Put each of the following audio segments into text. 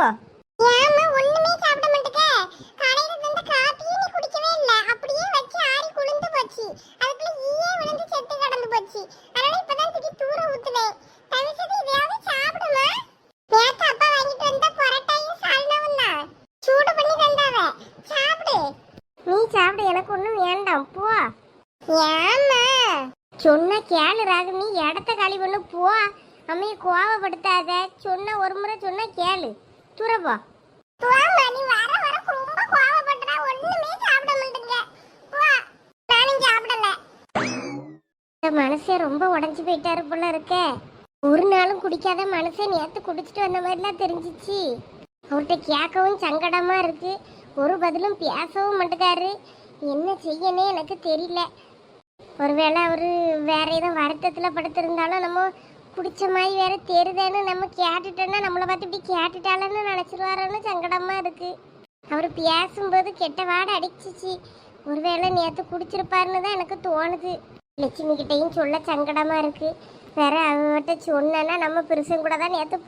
போ. ஏம்மா ஒண்ணுமே சாப்பிட மாட்டேங்க? கடையில தந்த காப்பியே நீ குடிக்கவே இல்ல. அப்படியே வச்சு ஆறி குளிந்து போச்சு. அதுக்குள்ள ஈயே விழுந்து செத்து கிடந்து போச்சு. அதனால இப்பதான் தூக்கி தூர ஊத்துவேன். தவிச்சது இதையாவது சாப்பிடுமா? நேத்து அப்பா வாங்கிட்டு வந்த பரோட்டாயும் சால்னாவும் தான். சூடு பண்ணி தந்தாவ. சாப்பிடு. நீ சாப்பிட, எனக்கு ஒன்றும் வேண்டாம் போ. ஏம்மா? சொன்ன கேளு ராகினி, இடத்த காலி பண்ணு போ. அம்மையை கோவப்படுத்தாத. சொன்ன ஒரு முறை சொன்ன கேளு. தூர போ. போம்மா, நீ வர வர ரொம்ப கோவப்படுறா. ஒண்ணுமே சாப்பிட மாட்டேங்க. போ. நானும் சாப்பிடல. இந்த மனசே ரொம்ப உடஞ்சி போயிட்டாரு போல இருக்கே. ஒரு நாளும் குடிக்காத மனசே நேற்று குடிச்சிட்டு வந்த மாதிரிலாம் தெரிஞ்சிச்சு. அவர்கிட்ட கேட்கவும் சங்கடமா இருக்கு. ஒரு பதிலும் பேசவும் மாட்டேக்காரு. என்ன செய்யனே எனக்கு தெரியல. ஒருவேளை அவரு வேற ஏதோ வருத்தத்தில் படுத்திருந்தாலும் நம்ம குடிச்ச மாதிரி வேற தெரியுதுன்னு நம்ம கேட்டுட்டோன்னா நம்மளை பார்த்து இப்படி கேட்டுட்டாலன்னு நினச்சிருவாரோன்னு சங்கடமா இருக்கு. அவர் பேசும்போது கெட்ட வாடை அடிச்சிச்சு. ஒருவேளை நேற்று குடிச்சிருப்பாருன்னு தான் எனக்கு தோணுது. லட்சுமி கிட்டையும் சொல்ல சங்கடமா இருக்கு. வேற அவர்கிட்ட சொன்னா நம்ம பெருசும் கூட தான் நேற்று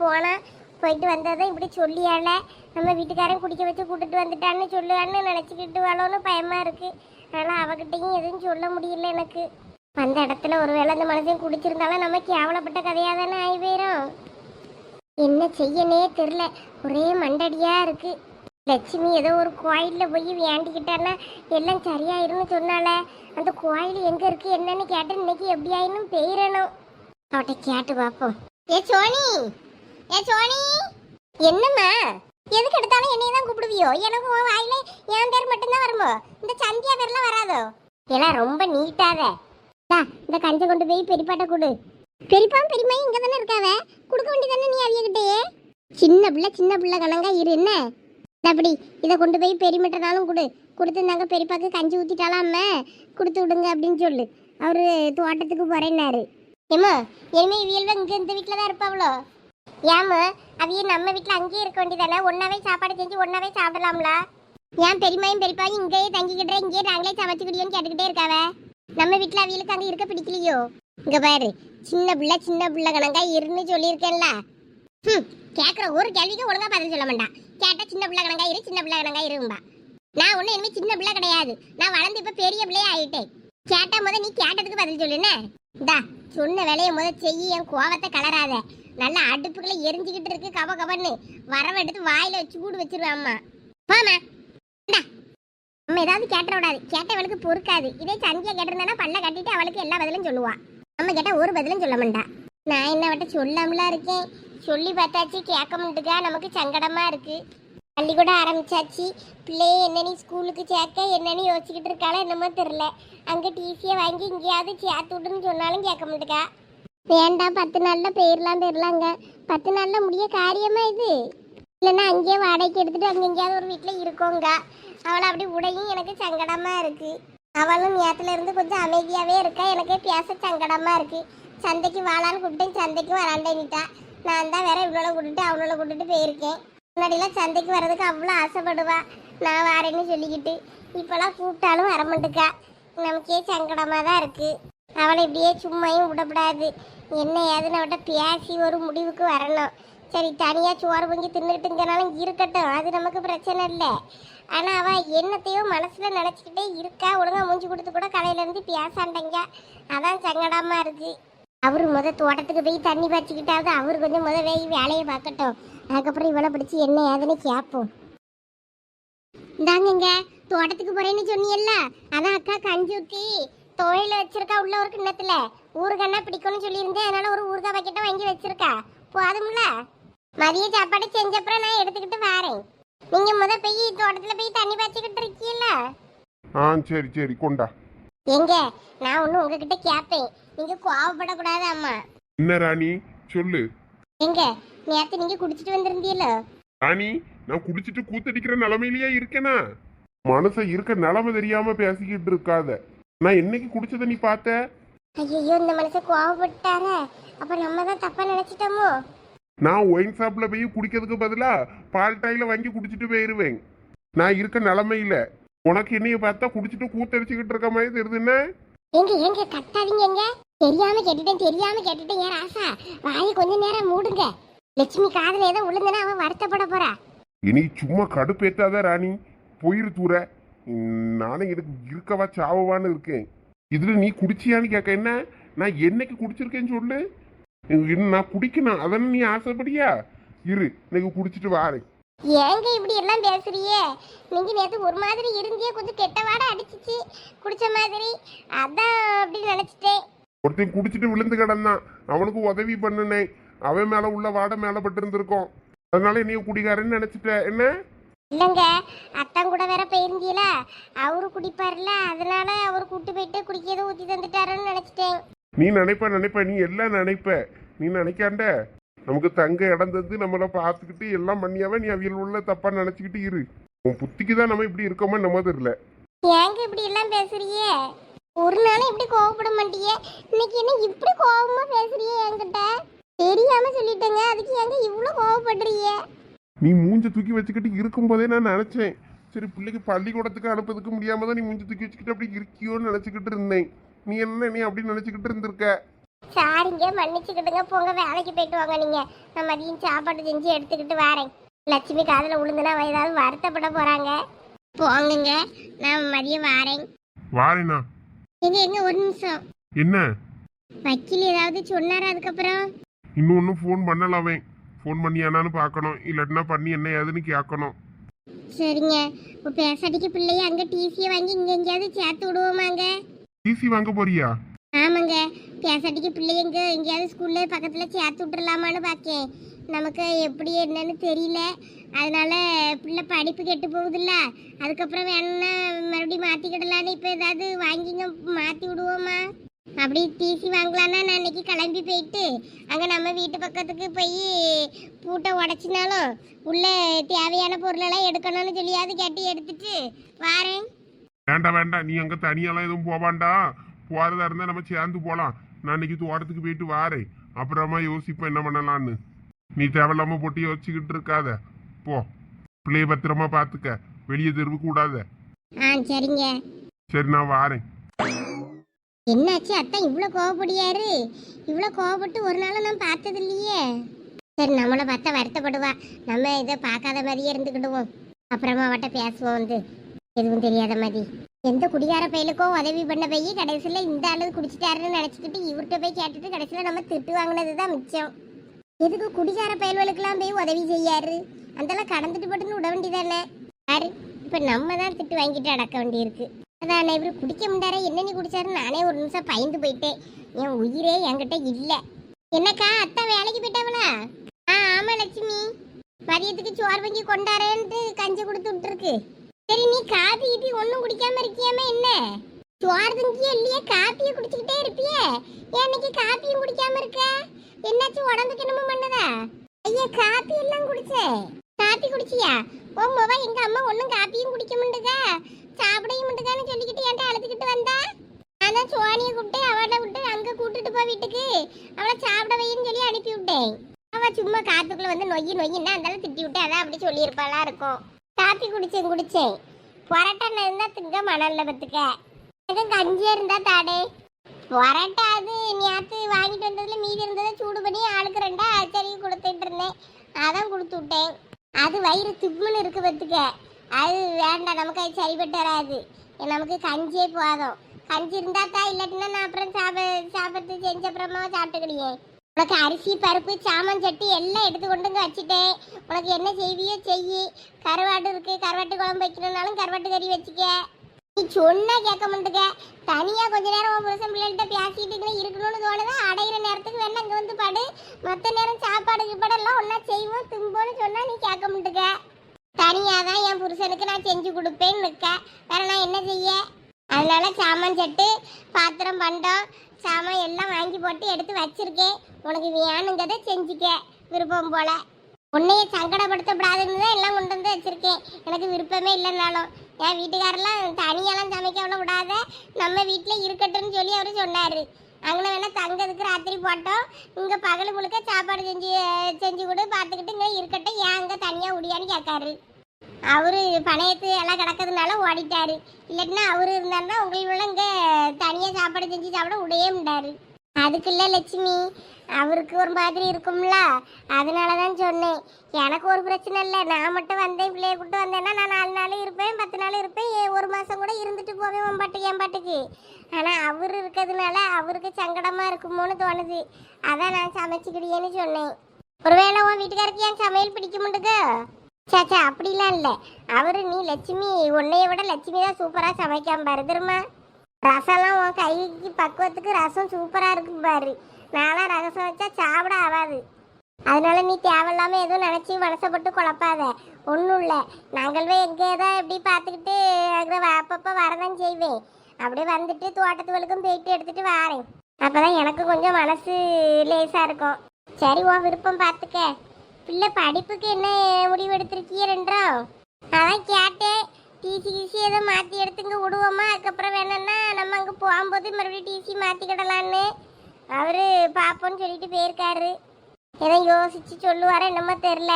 போயிட்டு வந்ததை இப்படி சொல்லியால நம்ம வீட்டுக்காரன் குடிக்க வச்சு கூட்டிட்டு வந்துட்டான்னு சொல்லுவான்னு நினச்சிக்கிட்டு வாழோன்னு பயமா இருக்கு. அதனால் அவகிட்டையும் எதுவும் சொல்ல முடியல எனக்கு. அந்த இடத்துல ஒருவேளை அந்த மனசையும் குடிச்சிருந்தாலும் நம்ம கேவலப்பட்ட கதையாக தானே ஆகி போயிடும். என்ன செய்யனே தெரில, ஒரே மண்டடியா இருக்கு. லட்சுமி ஏதோ ஒரு கோயிலில் போய் வேண்டிக்கிட்டான்னா எல்லாம் சரியாயிரும்னு சொன்னால, அந்த கோயில் எங்கே இருக்கு என்னன்னு கேட்டு இன்னைக்கு எப்படி ஆயினும் பெயரணும். அவட்ட கேட்டு பார்ப்போம். ஏ சோனி, ஏ சோனி, என்னம்மா? எதுக்கு எடுத்தாலும் என்னைய தான் கூப்பிடுவியோ? எனக்கு உன் வாயில என் பேர் மட்டும்தான் வருமோ? இந்த சந்தியா பேர்லாம் வராதோ? எல்லாம் ரொம்ப நீட்டாத. இந்த கஞ்சை கொண்டு போய் பெரியப்பாட்ட கொடு. பெரியப்பாவும் பெரியம்மையும் இங்கே தானே இருக்காவ, கொடுக்க வேண்டியதானே நீ அவியகிட்டே. சின்ன பிள்ளை கணங்கா இரு என்ன. அப்படி இதை கொண்டு போய் பெரியமட்டனாலும் கொடுத்துருந்தாங்க. பெரியப்பாக்கு கஞ்சி ஊற்றிட்டாலாம கொடுத்து விடுங்க அப்படின்னு சொல்லு. அவரு தோட்டத்துக்கு போறேன்னாரு. ஏமா இனிமே இவியல்வ இங்கே இந்த வீட்டில் தான் இருப்பாவளோ? ஏமா அவிய நம்ம வீட்டில் அங்கேயே இருக்க வேண்டியதானே? ஒன்னாவே சாப்பாடு செஞ்சு ஒன்னாவே சாப்பிடலாம்ல. ஏன் பெரியமாயும் பெரியப்பாயும் இங்கேயே தங்கிக்கிட்டே இங்கேயே நாங்களே சமைச்சுக்கிடியோன்னு கேட்டுக்கிட்டே இருக்காவ. நம்ம வீட்டில் அவியலுக்கு அங்கே இருக்க பிடிக்கலையோ? இங்கே பாரு, சின்ன பிள்ளை கணக்கா இருன்னு சொல்லியிருக்கேன்ல. கேட்குற ஒரு கேள்விக்கு ஒழுங்கா பதில் சொல்ல மாட்டான். கேட்டால் சின்ன பிள்ளை கணக்கா இரும்பா. நான் ஒன்றும் இனிமேல் சின்ன பிள்ளை கிடையாது. நான் வளர்ந்து இப்போ பெரிய பிள்ளையே ஆகிட்டேன். கேட்டா நீ கேட்டதுக்கு பதில் சொல்லுன்னு. இந்தா சொன்ன வேலையை செய்ய, என் கோவத்தை கலராத. நல்லா அடுப்புகளை எரிஞ்சுக்கிட்டு இருக்கு கபன்னு. வரவை எடுத்து வாயில வச்சு கூடு வச்சிருவேன் அம்மா. போமா நம்ம ஏதாவது கேட்ட விடாது. கேட்டவளுக்கு பொறுக்காது. இதே சந்தியா கேட்டிருந்தானா பல்ல கட்டிட்டு அவளுக்கு எல்லா பதிலும் சொல்லுவா. நம்ம கேட்டா ஒரு பதிலும் சொல்ல மாட்டா. நான் என்ன வட்ட சொல்லாமலாம் இருக்கேன். சொல்லி பார்த்தாச்சு கேட்க மாட்டுக்கா. நமக்கு சங்கடமா இருக்கு. பள்ளிக்கூடம் ஆரம்பிச்சாச்சு. பிள்ளைய என்ன நீ ஸ்கூலுக்கு சேர்க்க என்னன்னு யோசிச்சுக்கிட்டு இருக்காளோ என்னமோ தெரில. அங்கே டிசியை வாங்கி இங்கேயாவது சேர்த்து விட்டுன்னு சொன்னாலும் கேட்க மாட்டுக்கா. வேண்டாம், 10 நாளில் போயிடலாங்க. 10 நாளில் முடிய காரியமா இது? இல்லைன்னா அங்கேயே வாடகைக்கு எடுத்துட்டு அங்கே எங்கேயாவது ஒரு வீட்டில் இருக்கோங்க. அவளை அப்படி உடையும் எனக்கு சங்கடமாக இருக்கு. அவளும் நேரத்துல இருந்து கொஞ்சம் அமைதியாகவே இருக்கா. எனக்கே பேச சங்கடமாக இருக்கு. சந்தைக்கு வாழான்னு கூப்பிட்டேன், சந்தைக்கு வராண்டேன்னுட்டா. நான் தான் வேற இவ்வளோ கூட்டிட்டு அவ்வளோ கூட்டிட்டு போயிருக்கேன். முன்னாடிலாம் சந்தைக்கு வர்றதுக்கு அவ்வளோ ஆசைப்படுவா. நான் வரேன்னு சொல்லிக்கிட்டு இப்போலாம் கூப்பிட்டாலும் வரமாட்டுக்கா. நமக்கே சங்கடமாக தான் இருக்கு. அவளை இப்படியே சும்மாயும் விடப்படாது. என்ன ஏதுன்னு அவட்ட பேசி ஒரு முடிவுக்கு வரணும். சரி, தனியாக சோறு பொங்கி தின்னுட்டுங்கனாலும் இருக்கட்டும், அது நமக்கு பிரச்சனை இல்லை. ஆனால் அவள் என்னத்தையோ மனசில் நினச்சிக்கிட்டே இருக்கா. ஒழுங்காக மூஞ்சி கொடுத்து கூட கடையிலேருந்து பேசாண்டங்க. அதான் சங்கடமாக இருக்கு. அவர் தோட்டத்துக்கு போய் தண்ணி பாய்ச்சிக்கிட்டாவது அவர் கொஞ்சம் வேலையை பார்க்கட்டும். அதுக்கப்புறம் இவளை பிடிச்சி என்ன ஏதுன்னு கேட்போம். இந்தாங்க தோட்டத்துக்கு போறேன்னு சொன்னியல்ல, அதான் அக்கா கஞ்சி ஊற்றி தொழில வச்சிருக்கா. உள்ள ஒரு கிண்ணத்துல ஊறுகாய்னா பிடிக்கும்னு சொல்லியிருந்தேன். அதனால ஒரு ஊறுகாய் பாக்கெட்டை வாங்கி வச்சிருக்கா. போதும்ல. மதிய சாப்பாடு செஞ்சப்புறம் நான் எடுத்துக்கிட்டு வரேன். நீங்க போய் தோட்டத்துல போய் தண்ணி பாய்ச்சிக்கிட்டு இருக்கீல்ல? சரி கொண்டா. எங்க நான் ஒண்ணு உங்ககிட்ட கேட்பேன், நீங்க கோவப்படக்கூடாது. அம்மா என்ன ராணி சொல்லு. எங்க நேத்து நீங்க குடிச்சிட்டு வந்திருந்தீல்ல? ராணி, நான் குடிச்சிட்டு கூத்தடிக்கிற நிலைமையிலேயே இருக்கேனா? மனச இருக்க நிலைமை தெரியாம பேசிக்கிட்டு இருக்காத. நான் என்னைக்கு குடிச்சத நீ பார்த்த? ஐயோ, இந்த மனுஷன் கோவப்பட்டாரே. அப்ப நம்ம தான் தப்பா நினைச்சிட்டோமோ? நான் ஒயின் ஷாப்ல போய் குடிக்கிறதுக்கு பதிலா பால் டாயில வாங்கி குடிச்சிட்டு போயிருவேன். நான் இருக்க நிலைமையில உனக்கு என்னைய பார்த்தா குடிச்சிட்டு கூத்தடிச்சுக்கிட்டு இருக்க மாதிரி தெரியுதுன்னா? எங்க கத்தாதீங்க. தெரியாம கேட்டுட்டேன் ஏன் ராசா, வாயை கொஞ்ச நேரம் மூடுங்க. லட்சுமி காதுல ஏதோ விழுந்தனா அவன் வருத்தப்பட போறா. இனி சும்மா கடுப்பேத்தாத ராணி, போயிரு தூர. நானும் எனக்கு இருக்கவா சாவவான்னு இருக்கேன். இதுல நீ குடிச்சியான்னு கேட்க என்ன? நான் என்னைக்கு குடிச்சிருக்கேன்னு சொல்லு. இன்னும் நான் குடிக்கணும், அதானே நீ ஆசைப்படியா? இரு, இன்னைக்கு குடிச்சிட்டு வாரேன். ஏங்க இப்படி எல்லாம் பேசுறியே? நீங்க நேத்து ஒரு மாதிரி இருந்தியே, கொஞ்சம் கெட்ட வாடை அடிச்சிச்சு குடிச்ச மாதிரி, அதான் அப்படி நினைச்சிட்டேன். ஒருத்தன் குடிச்சிட்டு விழுந்து கிடந்தான், அவனுக்கு உதவி பண்ணுனேன். அவன் மேல உள்ள வாடை மேல பட்டு இருந்திருக்கோம். அதனால நீ குடிகாரன்னு நினைச்சிட்ட என்ன? இல்லைங்க, அத்தான் கூட வேற போயிருந்தீங்களா, அவரு குடிப்பாருல, அதனால அவர் கூட்டு போயிட்டு குடிக்கிறத ஊற்றி தந்துட்டாருன்னு நினைச்சிட்டேன். நீ நினைப்ப நீ எல்லாம் நினைப்ப. நீ நினைக்காண்ட நமக்கு தங்க இடம் தந்து நம்மள பார்த்துக்கிட்டு எல்லாம் பண்ணியாவே நீ அவியல் உள்ள தப்பா நினைச்சுக்கிட்டு இரு. உன் புத்திக்கு தான் நம்ம இப்படி இருக்கோமா நம்ம தெரியல. ஏங்க இப்படி எல்லாம் பேசுறியே? ஒரு நாளும் இப்படி கோவப்பட மாட்டியே, இன்னைக்கு என்ன இப்படி கோவமா பேசுறியே என்கிட்ட? தெரியாம சொல்லிட்டேங்க, அதுக்கு ஏங்க இவ்வளவு கோவப்படுறிய? நீ மூஞ்ச தூக்கி வச்சுக்கிட்டு இருக்கும் போதே நான் நினைச்சேன், சரி பிள்ளைக்கு பள்ளிக்கூடத்துக்கு அனுப்பதுக்கு முடியாம தான் நீ மூஞ்ச தூக்கி வச்சுக்கிட்டு அப்படி இருக்கியோன்னு நினைச்சுக்கிட்டு இருந்தேன். நீ என்ன நீ அப்படி நினைச்சுக்கிட்டு இருந்திருக்க? சாரிங்க, மன்னிச்சுக்கிட்டுங்க, போங்க, வேலைக்கு போயிட்டு வாங்க. நீங்க நான் மதியம் சாப்பாடு செஞ்சு எடுத்துக்கிட்டு வரேன். லட்சுமி காதில் விழுந்துனா ஏதாவது வருத்தப்பட போறாங்க. போங்குங்க, நான் மதியம் வாரேன். வாரேனா? எங்க ஒரு நிமிஷம். என்ன வக்கீல் ஏதாவது சொன்னாரா? அதுக்கப்புறம் இன்னொன்னு ஃபோன் பண்ணலாமே, ஃபோன் பண்ணியானான்னு பார்க்கணும், இல்லாட்டினா பண்ணி என்ன ஏதுன்னு கேட்கணும். சரிங்க, இப்போ பேசாட்டிக்கு பிள்ளைய அங்கே டிசியை வாங்கி இங்கே எங்கேயாவது சேர்த்து விடுவோமாங்க? டிசி வாங்க போறியா? ஆமாங்க, பேசாட்டிக்கு பிள்ளைங்க எங்கேயாவது ஸ்கூல்ல பக்கத்தில் சேர்த்து விட்டுறலாமான்னு பார்க்கேன். நமக்கு எப்படி என்னன்னு தெரியல, அதனால பிள்ளை படிப்பு கெட்டு போகுதுல்ல, அதுக்கப்புறம் வேணும்னா மறுபடியும் மாற்றிக்கிடலான்னு இப்போ ஏதாவது வாங்கிங்க மாற்றி விடுவோமா? அப்படி டிசி வாங்கலான்னா நான் இன்னைக்கு கிளம்பி போயிட்டு அங்கே நம்ம வீட்டு பக்கத்துக்கு போய் பூட்டை உடச்சினாலும் உள்ள தேவையான பொருளெல்லாம் எடுக்கணும்னு சொல்லியாவது கேட்டு எடுத்துட்டு வாரேன். வேண்டாம், நீ அங்க தனியெல்லாம் எதுவும் போவாண்டா. போறதா இருந்தா நம்ம சேர்ந்து போலாம். நான் இன்னைக்கு தோட்டத்துக்கு போயிட்டு வாரேன், அப்புறமா யோசிப்பேன் என்ன பண்ணலான்னு. நீ தேவையில்லாம போட்டு யோசிச்சுக்கிட்டு இருக்காத, போ. பிள்ளைய பத்திரமா பாத்துக்க, வெளியே தெருவு கூடாத. சரிங்க. சரி, நான் வாரேன். என்னாச்சு அத்தான் இவ்வளோ கோவப்படியாரு? இவ்வளோ கோவப்பட்டு ஒரு நாள் நான் பார்த்தது இல்லையே. சரி, நம்மளை பார்த்தா வருத்தப்படுவா, நம்ம இதை பார்க்காத மாதிரியே இருந்துக்கிடுவோம். அப்புறமா அவட்ட பேசுவோம், வந்து எதுவும் தெரியாத மாதிரி. எந்த குடிகார பையலுக்கோ உதவி பண்ண போய் கடைசியில் இந்த அளவு குடிச்சிட்டாருன்னு நினச்சிக்கிட்டு இவர்கிட்ட போய் கேட்டுட்டு கடைசியில் நம்ம திட்டு வாங்கினது தான் மிச்சம். எதுக்கு குடிகார பயல்களுக்கெல்லாம் போய் உதவி செய்யாரு? அதெல்லாம் கடந்துட்டு போட்டுன்னு விட வேண்டியதானே? யாரு இப்போ நம்ம தான் திட்டு வாங்கிட்டு அடக்க வேண்டியிருக்கு. அதான் இவர் குடிக்க முடியாரு, என்ன நீ குடிச்சாரு? நானே ஒரு நிமிஷம் பயந்து போயிட்டேன், என் உயிரே என்கிட்ட இல்லை. என்னக்கா, அத்தா வேலைக்கு போயிட்டாவளா? ஆமாம் லட்சுமி, மதியத்துக்கு சோறு வாங்கி கொண்டாரேன்ட்டு கஞ்சி கொடுத்து விட்டுருக்கு. சரி, நீ காப்பி கீப்பி ஒன்றும் குடிக்காம இருக்கியாம என்ன? சோறு தங்கியே இல்லையே, காப்பியை குடிச்சுக்கிட்டே இருப்பியே, ஏன் இன்னைக்கு காப்பியும் குடிக்காம இருக்க? என்னாச்சும் உடம்புக்கு என்னமோ பண்ணதா? ஐயா, காப்பி எல்லாம் குடிச்சேன். காப்பி குடிச்சியா? உங்கவா எங்க அம்மா ஒன்றும் காப்பியும் குடிக்க மாட்டேங்க, சாப்பிடையும் மாட்டேங்கன்னு சொல்லிக்கிட்டு என்கிட்ட அழுதுகிட்டு வந்தா. நான் தான் சோனியை கூப்பிட்டு அவளை விட்டு அங்கே கூட்டிட்டு போ வீட்டுக்கு, அவளை சாப்பிட வைன்னு சொல்லி அனுப்பி விட்டேன். அவள் சும்மா காத்துக்குள்ள வந்து நொய்யின்னா அந்தாலும் திட்டி விட்டு அதான் அப்படி சொல்லியிருப்பாளா இருக்கும். காப்பி குடிச்சேன். பரோட்டா இருந்தா திங்க மணல்ல பத்துக்க, எனக்கு கஞ்சியா இருந்தா தாடே. பரோட்டா அது நேற்று வாங்கிட்டு வந்ததுல மீதி இருந்ததை சூடு பண்ணி ஆளுக்கு 2 சரி கொடுத்துட்டு இருந்தேன், அதான் கொடுத்து விட்டேன். அது வயிறு திப்புன்னு இருக்கு பத்துக்க, அது வேண்டாம், நமக்கு அது சரிப்பட்டு வராது. நமக்கு கஞ்சியே போதும். கஞ்சி இருந்தா தான், இல்லாட்டினா நான் அப்புறம் சாப்பிட்டு செஞ்ச அப்புறமா சாப்பிட்டுக்கிடியே. உனக்கு அரிசி பருப்பு சாமான் சட்டி எல்லாம் எடுத்து கொண்டுங்க வச்சுட்டேன். உனக்கு என்ன செய்வியோ செய்யி. கருவாடு இருக்கு, கருவாட்டு குழம்பு வைக்கணும்னாலும் கருவாட்டு கறி வச்சுக்க. நீ சொன்னா கேட்க மாட்டுக்க, தனியா கொஞ்ச நேரம் உன் புருஷன் பிள்ளைகிட்ட பேசிட்டு இருக்கணும்னு தோணுதா? அடையிற நேரத்துக்கு வேணா அங்கே வந்து பாடு, மற்ற நேரம் சாப்பாடு எல்லாம் ஒன்னா செய்வோம் தும்போன்னு சொன்னா நீ கேட்க மாட்டுக்க. தனியாதான் என் புருஷனுக்கு நான் செஞ்சு கொடுப்பேன்னு இருக்க, வேற நான் என்ன செய்ய? அதனால சாமான் சட்டு பாத்திரம் பண்டம் சாமான் எல்லாம் வாங்கி போட்டு எடுத்து வச்சிருக்கேன். உனக்கு வேணுங்கிறத செஞ்சுக்க விருப்பம் போல. உன்னைய சங்கடப்படுத்தப்படாதுன்னு தான் எல்லாம் கொண்டு வந்து வச்சிருக்கேன். எனக்கு விருப்பமே இல்லைன்னாலும் என் வீட்டுக்காரெல்லாம் தனியெல்லாம் சமைக்க அவ்வளோ விடாத, நம்ம வீட்டில் இருக்கட்டும்னு சொல்லி அவர் சொன்னார். அங்கே வேணா தங்கிறதுக்கு ராத்திரி போட்டோம், இங்கே பகல் முழுக்க சாப்பாடு செஞ்சு கொடு, பார்த்துக்கிட்டு இங்கே இருக்கட்டும், ஏன் அங்கே தனியாக உடியான்னு கேட்காரு. அவரு பணையத்து எல்லாம் கிடக்கிறதுனால ஓடிட்டாரு, இல்லைன்னா அவரு இருந்தாருன்னா உங்களோட இங்கே தனியாக சாப்பாடு செஞ்சு சாப்பிட உடையே முடியாரு. அதுக்கு இல்லை லட்சுமி, அவருக்கு ஒரு மாதிரி இருக்கும்ல, அதனால தான் சொன்னேன். எனக்கு ஒரு பிரச்சனை இல்லை. நான் மட்டும் வந்தேன், பிள்ளைய கூட்டு வந்தேன்னா நான் 4 நாள் இருப்பேன், 10 நாள் இருப்பேன், 1 மாதம் கூட இருந்துட்டு போவேன் உன் பாட்டுக்கு என் பாட்டுக்கு. ஆனால் அவர் இருக்கிறதுனால அவருக்கு சங்கடமாக இருக்குமோன்னு தோணுது. அதான் நான் சமைச்சிக்கிடியேன்னு சொன்னேன். ஒருவேளை உன் வீட்டுக்காருக்கு என் சமையல் பிடிக்க மாட்டுக்கு? சாச்சா அப்படிலாம் இல்லை. அவரு நீ லட்சுமி, உன்னைய விட லட்சுமி தான் சூப்பராக சமைக்காம பாரு தெரியுமா. ரசம்லாம் உன் கைக்கு பக்குவத்துக்கு ரசம் சூப்பராக இருக்கும் பாரு. நான்லாம் ரசம் வச்சா சாப்பிட ஆகாது. அதனால நீ தேவையில்லாமல் எதுவும் நினச்சி மனசப்பட்டு குழப்பாத. ஒன்றும் இல்லை, நாங்களே எங்கே தான் எப்படி பார்த்துக்கிட்டு அப்பப்போ வரதான் செய்வேன். அப்படியே வந்துட்டு தோட்டத்துவலுக்கும் போயிட்டு எடுத்துகிட்டு வாரேன். அப்போ தான் எனக்கு கொஞ்சம் மனசு லேசாக இருக்கும். சரி, உன் விருப்பம் பார்த்துக்க. பிள்ளை படிப்புக்கு என்ன முடிவு எடுத்திருக்கிய ரெண்டோம்? அதான் கேட்டேன். டிசி கிசி ஏதோ மாற்றி எடுத்துங்க விடுவோமா, அதுக்கப்புறம் வேணும்னா நம்ம அங்கே போகும்போது மறுபடியும் டிசி மாற்றிக்கிடலான்னு அவர் பார்ப்போன்னு சொல்லிட்டு போயிருக்காரு. ஏதோ யோசிச்சு சொல்லுவாரோ என்னமோ தெரில.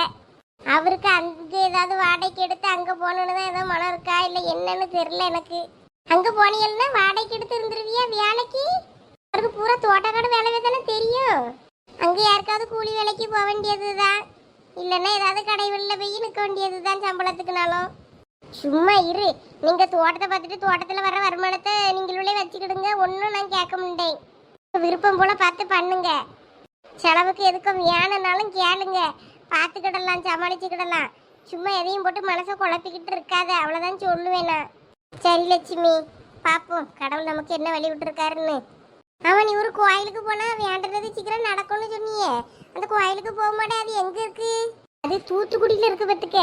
அவருக்கு அங்கே ஏதாவது வாடகைக்கு எடுத்து அங்கே போகணுன்னு தான் ஏதோ மனம் இருக்கா இல்லை என்னன்னு தெரில எனக்கு. அங்கே போனீங்கன்னா வாடகைக்கு எடுத்து இருந்துருவியா வேலைக்கு? அவருக்கு பூரா தோட்டக்காடு வேலையே தானே தெரியும். அங்கே யாருக்காவது கூலி வேலைக்கு போக வேண்டியது தான், இல்லைன்னா ஏதாவது கடை வெளியில் போய் நிற்க வேண்டியது தான் சம்பளத்துக்குனாலும். சும்மா இரு. நீங்கள் தோட்டத்தை பார்த்துட்டு தோட்டத்தில் வர வருமானத்தை நீங்களுள்ளே வச்சுக்கிடுங்க. ஒன்றும் நான் கேட்க முடியேன். விருப்பம் போல் பார்த்து பண்ணுங்க. செலவுக்கு எதுக்கும் வேணும்னாலும் கேளுங்க, பார்த்துக்கிடலாம், சமாளிச்சுக்கிடலாம். சும்மா எதையும் போட்டு மனசை குழப்பிக்கிட்டு இருக்காது, அவ்வளோதான் சொல்லுவேன் நான். சரி லட்சுமி, பார்ப்போம் கடவுள் நமக்கு என்ன வழி விட்டுருக்காருன்னு. அவன் நீ ஒரு கோயிலுக்கு போனால் வேண்டது சீக்கிரம் நடக்கும்னு சொன்னியே, அந்த கோயிலுக்கு போக மாட்டேன். அது எங்கே இருக்கு? அது தூத்துக்குடியில் இருக்கு பத்துக்க.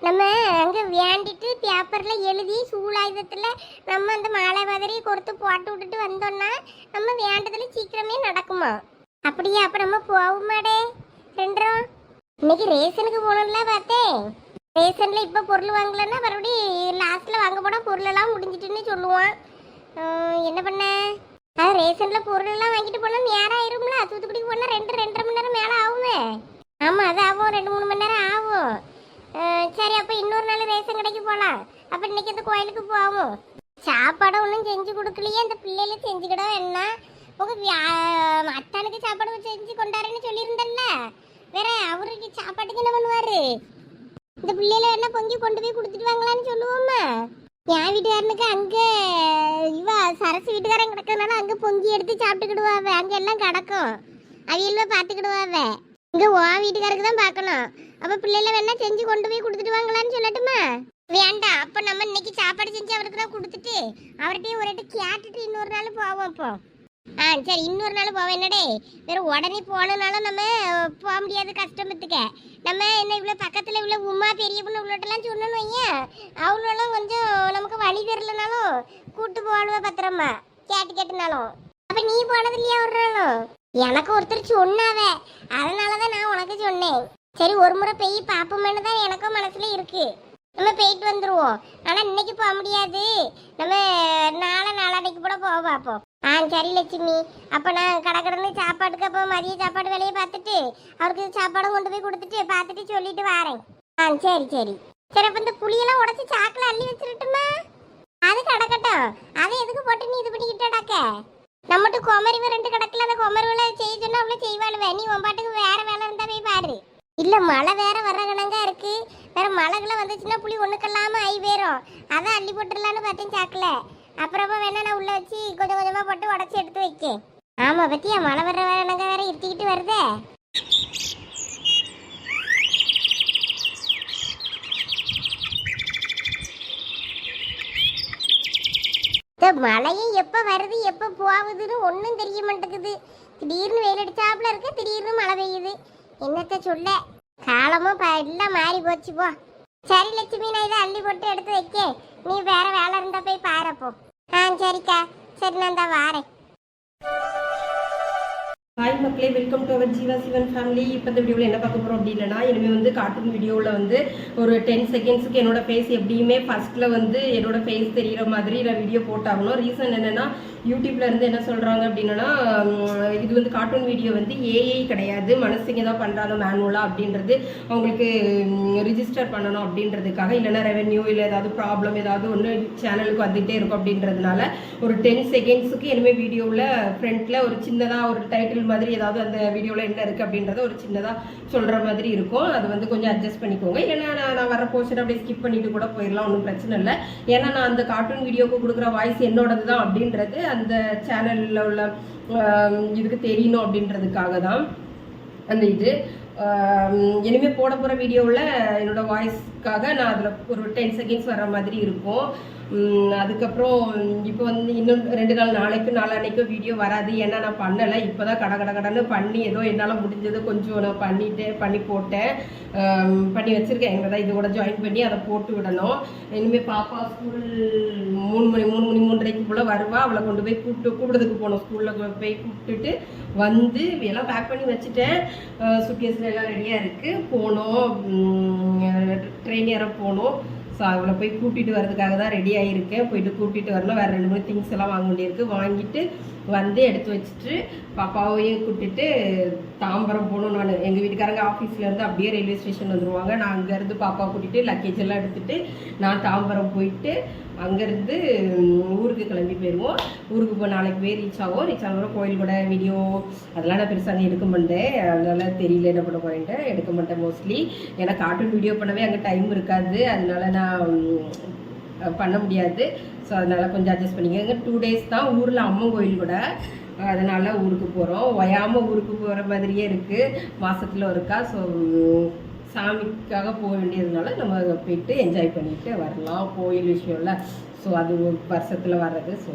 நம்ம அங்கே வேண்டிட்டு பேப்பரில் எழுதி சூலாயுதத்தில் நம்ம அந்த மாலை மாதிரி கொடுத்து போட்டு விட்டுட்டு வந்தோம்னா நம்ம வேண்டதில் சீக்கிரமே நடக்குமா? அப்படியே அப்போ நம்ம போகுமாடே ரெண்டரும். இன்னைக்கு ரேஷனுக்கு போகணும்ல பார்த்தேன். ரேஷனில் இப்போ பொருள் வாங்கலன்னா மறுபடியும் லாஸ்ட்டில் வாங்க போனால் பொருளெல்லாம் முடிஞ்சிட்டுன்னு சொல்லுவான். என்ன பண்ண? அது ரேஷனில் பொருளெல்லாம் வாங்கிட்டு போனால் நேரம் ஆயிரும்ல. தூத்துக்குடிக்கு போனால் 2-2.5 மணி நேரம் மேலே ஆகுமே. ஆமாம், அது ஆகும், 2-3 மணி நேரம் ஆகும். சரி, அப்போ இன்னொரு நாள் ரேஷன் கடைக்கு போகலாம். அப்போ இன்னைக்கு இந்த கோயிலுக்கு போவோம். சாப்பாடு ஒன்றும் செஞ்சு கொடுக்கலையே, அந்த பிள்ளையில செஞ்சுக்கிட என்ன? உங்கள் அத்தானுக்கு சாப்பாடு செஞ்சு கொண்டாருன்னு சொல்லியிருந்தல்ல, வேற அவருக்கு சாப்பாட்டுக்கு என்ன பண்ணுவார்? இந்த பிள்ளையில என்ன பொங்கி கொண்டு போய் கொடுத்துட்டு வாங்கலான்னு சொல்லுவோம்மா. என் வீட்டுக்காரனுக்கு அங்கே இவ சரசு வீட்டுக்காரன் கிடக்கிறதுனால அங்கே பொங்கி எடுத்து சாப்பிட்டுக்கிடுவாவ. அங்கே எல்லாம் கிடக்கும், அவையெல்லாம் பார்த்துக்கிடுவாவ. இங்கே உன் வீட்டுக்காரருக்கு தான் பார்க்கணும். அப்போ பிள்ளைல வேணா செஞ்சு கொண்டு போய் கொடுத்துட்டு வாங்கலான்னு சொல்லட்டுமா? வேண்டாம், அப்போ நம்ம இன்னைக்கு சாப்பாடு செஞ்சு அவருக்கு தான் கொடுத்துட்டு அவர்கிட்டையும் ஒரு இடத்து கேட்டுட்டு இன்னொரு நாள் போவோம். அப்போ சரி, இன்னொரு நாள் போவேன். என்னடே வேற உடனே போனனால நம்ம போக முடியாது, கஷ்டப்பட்டுக்க. நம்ம என்ன இவ்வளோ பக்கத்தில் இவ்வளோ உமா பெரிய பொண்ணு இவ்வளோட்டெல்லாம் சொன்னோன்னு வையன், அவ்வளோலாம் கொஞ்சம் நமக்கு வழி தெரிலனாலும் கூட்டு போடுவ பத்திரமா கேட்டுனாலும். அப்போ நீ போனது இல்லையா ஒரு நாளும்? எனக்கு ஒருத்தர் சொன்னாவே, அதனால தான் நான் உனக்கு சொன்னேன். சரி, ஒரு முறை போய் பார்ப்போமேனு தான் எனக்கும் மனசுல இருக்கு. நம்ம போயிட்டு வந்துடுவோம். ஆனால் இன்னைக்கு போக முடியாது, நம்ம நாளான்னைக்கு கூட போக பார்ப்போம். சரி லட்சுமி, அப்போ நான் கடற்கடன்னு சாப்பாட்டுக்கு அப்போ மதிய சாப்பாடு வேலையை பார்த்துட்டு அவருக்கு சாப்பாடும் கொண்டு போய் கொடுத்துட்டு பார்த்துட்டு சொல்லிட்டு வரேன். சரி சரி சரி. அப்போ இந்த புளியெல்லாம் உடச்சி சாக்கில் அள்ளி வச்சிருட்டுமா? அது கிடக்கட்டும், அதை எதுக்கு போட்டு நீ இது பண்ணிக்கிட்டாடாக்க? நம்மட்டு குமரி 2 கிடக்கல, அந்த குமரி வேலை செய்ய சொன்னா அவ்வளோ செய்வாளுவே. நீ உன் பாட்டுக்கு வேற வேலை இருந்தா போய் பாரு. இல்லை, மழை வேற வர கணங்கா இருக்கு. வேற மழைகளை வந்துச்சுன்னா புளி ஒன்றுக்கல்லாம ஆகி போயிடும். அதான் அள்ளி போட்டுடலான்னு பார்த்தேன் சாக்கில். அப்புறமா வேணா நான் உள்ள வச்சு கொஞ்சம் கொஞ்சமாக போட்டு உடச்சி எடுத்து வைக்கேன். ஆமாம், பத்தியா மழை வர வேணங்க வேற இருட்டிக்கிட்டு வருதே. இந்த மழையும் எப்போ வருது எப்போ போகுதுன்னு ஒன்றும் தெரிய மாட்டேங்குது. திடீர்னு வெயில் அடிச்சாப்புல இருக்கு, திடீர்னு மழை பெய்யுது. என்னத்த சொல்ல, காலமும் எல்லாம் மாறி போச்சு போ. சரி லட்சுமி, நான் இதை அள்ளி போட்டு எடுத்து வைக்க. நீ வேற வேலை இருந்தா போய் பாருப்போ. சரிக்கா, சரி, நான் தான் வாரேன். ஹாய் மக்களே, welcome to our Jeeva Sivan family. இப்போ இந்த வீடியோவில் என்ன பார்க்க போகிறோம் அப்படின்னா, இனிமேல் வந்து கார்ட்டூன் வீடியோவில் வந்து ஒரு 10 செகண்ட்ஸுக்கு என்னோட ஃபேஸ் எப்படியுமே ஃபர்ஸ்ட்டில் வந்து என்னோட ஃபேஸ் தெரிகிற மாதிரி நான் வீடியோ போட்டாகணும். ரீசன் என்னென்னா, யூடியூப்ல இருந்து என்ன சொல்கிறாங்க அப்படின்னா, இது வந்து கார்ட்டூன் வீடியோ வந்து ஏஐ கிடையாது, மனசுங்க தான் பண்ணுறாங்க மேனுவலாக அப்படின்றது அவங்களுக்கு ரிஜிஸ்டர் பண்ணணும் அப்படின்றதுக்காக, இல்லைனா ரெவென்யூ இல்லை ஏதாவது ப்ராப்ளம் ஏதாவது ஒன்று சேனலுக்கு வந்துகிட்டே இருக்கும் அப்படின்றதுனால ஒரு 10 செகண்ட்ஸுக்கு இனிமேல் வீடியோவில் ஃப்ரண்ட்டில் ஒரு சின்னதாக ஒரு டைட்டில் மாதிரி ஏதாவது அந்த வீடியோவில் என்ன இருக்குது அப்படின்றத ஒரு சின்னதாக சொல்கிற மாதிரி இருக்கும். அது வந்து கொஞ்சம் அட்ஜஸ்ட் பண்ணிக்கோங்க. இல்லைன்னா நான் வர போர்ஷன் அப்படியே ஸ்கிப் பண்ணிட்டு கூட போயிடலாம், ஒன்றும் பிரச்சனை இல்லை. ஏன்னா நான் அந்த கார்ட்டூன் வீடியோக்கு கொடுக்குற வாய்ஸ் என்னோடது தான் அப்படின்றது அந்த சேனலில் உள்ள இதுக்கு தெரியணும் அப்படின்றதுக்காக தான் அந்த இது. இனிமேல் போட போகிற வீடியோவில் என்னோடய வாய்ஸ்க்காக நான் அதில் ஒரு 10 செகண்ட்ஸ் வர மாதிரி இருக்கும். அதுக்கப்புறம் இப்போ வந்து இன்னும் 2 நாள் நாளைக்கு வீடியோ வராது. ஏன்னா நான் பண்ணலை, இப்போ தான் கடன்னு பண்ணி ஏதோ என்னால் முடிஞ்சது கொஞ்சம் நான் பண்ணி போட்டேன், பண்ணி வச்சுருக்கேன். எங்களை தான் இதோட ஜாயின் பண்ணி அதை போட்டு விடணும். இனிமேல் பாப்பா ஸ்கூல் 3:30 போல் வருவா. அவளை கொண்டு போய் கூப்பிடுறதுக்கு போகணும். ஸ்கூலில் போய் கூப்பிட்டுட்டு வந்து எல்லாம் பேக் பண்ணி வச்சுட்டேன். சுட்கேஸில் எல்லாம் ரெடியாக இருக்குது. போகணும், ட்ரெயின் ஏற போகணும். ஸோ அவளை போய் கூட்டிகிட்டு வரதுக்காக தான் ரெடி ஆகியிருக்கேன். போயிட்டு கூட்டிகிட்டு வரணும். வேறு 2 3 திங்ஸ் எல்லாம் வாங்க வேண்டியிருக்கு. வாங்கிட்டு வந்து எடுத்து வச்சுட்டு பாப்பாவையும் கூப்பிட்டுட்டு தாம்பரம் போகணும். நான் எங்கள் வீட்டுக்காரங்க ஆஃபீஸ்லேருந்து அப்படியே ரயில்வே ஸ்டேஷன் வந்துடுவாங்க. நான் அங்கேருந்து பாப்பாவை கூட்டிகிட்டு லக்கேஜ் எல்லாம் எடுத்துகிட்டு நான் தாம்பரம் போயிட்டு அங்கேருந்து ஊருக்கு கிளம்பி போயிடுவோம். ஊருக்கு போய் நாளைக்கு போய் ரீச் ஆகும். கோயில் கூட வீடியோ அதெல்லாம் நான் பெருசாக அங்கே எடுக்க மாட்டேன். அதனால தெரியல என்ன பண்ண போகிறேன்ட்டு எடுக்க மாட்டேன் மோஸ்ட்லி. ஏன்னா கார்ட்டூன் வீடியோ பண்ணவே அங்கே டைம் இருக்காது, அதனால நான் பண்ண முடியாது. ஸோ அதனால் கொஞ்சம் அட்ஜஸ்ட் பண்ணிக்கோங்க. 2 டேஸ் தான் ஊரில் அம்மன் கோயில் கூட, அதனால் ஊருக்கு போகிறோம். ஓயாமல் ஊருக்கு போகிற மாதிரியே இருக்குது, மாதத்தில் ஒருக்கா. ஸோ சாமிக்காக போக வேண்டியதுனால நம்ம போயிட்டு என்ஜாய் பண்ணிட்டு வரலாம். கோயில் விஷயம்ல, ஸோ அது ஒரு வருஷத்தில் வர்றது. ஸோ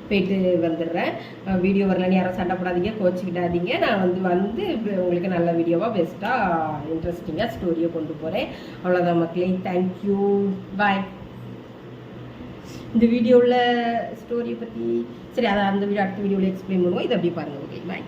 போயிட்டு வந்துடுறேன். வீடியோ வரலன்னு யாரும் சண்டை போடாதீங்க, கோச்சிக்கிடாதீங்க. நான் வந்து உங்களுக்கு நல்ல வீடியோவாக பெஸ்ட்டாக இன்ட்ரெஸ்டிங்காக ஸ்டோரியை கொண்டு போகிறேன். அவ்வளோதான் மக்களே, தேங்க்யூ, பாய். இந்த வீடியோவில் ஸ்டோரியை பற்றி சரி, அதை அந்த வீடியோ அடுத்த வீடியோவில் எக்ஸ்பிளைன் பண்ணுவோம். இதை அப்படியே பாருங்கள். ஓகே, பாய்.